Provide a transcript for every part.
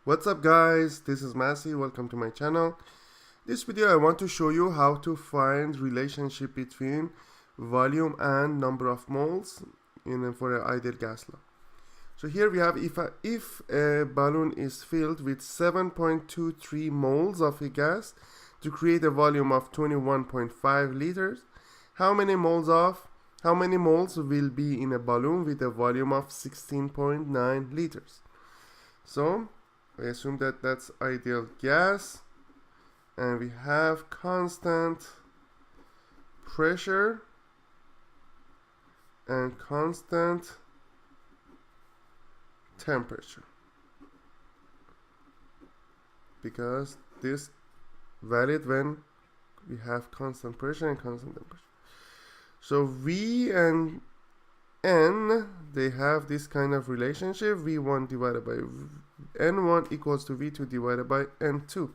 What's up guys, this is Masi, welcome to my channel. This video I want to show you how to find relationship between volume and number of moles for an ideal gas law. So here we have if a balloon is filled with 7.23 moles of a gas to create a volume of 21.5 liters, how many moles will be in a balloon with a volume of 16.9 liters? So I assume that that's ideal gas, and we have constant pressure and constant temperature, because this valid when we have constant pressure and constant temperature. So V and N, they have this kind of relationship, V1 divided by N1 equals to V2 divided by N2.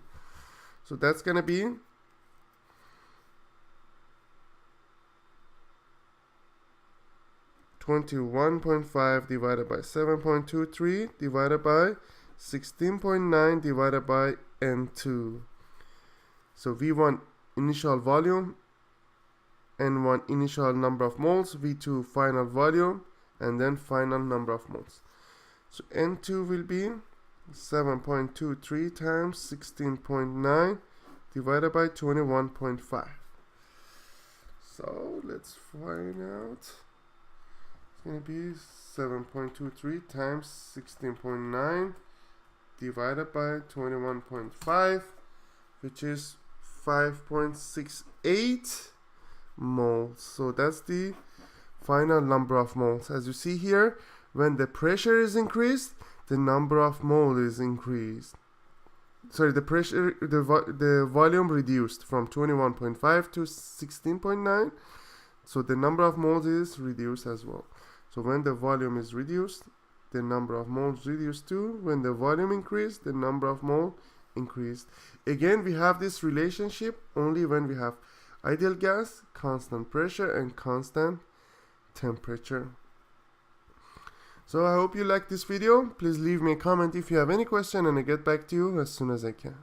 So that's going to be 21.5 divided by 7.23 divided by 16.9 divided by N2. So V1 initial volume, N1 initial number of moles, V2 final volume, and then final number of moles. So N2 will be 7.23 times 16.9 divided by 21.5. So let's find out. It's going to be 7.23 times 16.9 divided by 21.5, which is 5.68 moles. So that's the final number of moles. As you see here, when the pressure is increased, the number of moles is increased. Sorry, the volume reduced from 21.5 to 16.9, so the number of moles is reduced as well. So when the volume is reduced, the number of moles reduced too. When the volume increased, the number of moles increased. Again, we have this relationship only when we have ideal gas, constant pressure, and constant temperature. So I hope you liked this video. Please leave me a comment if you have any question, and I'll get back to you as soon as I can.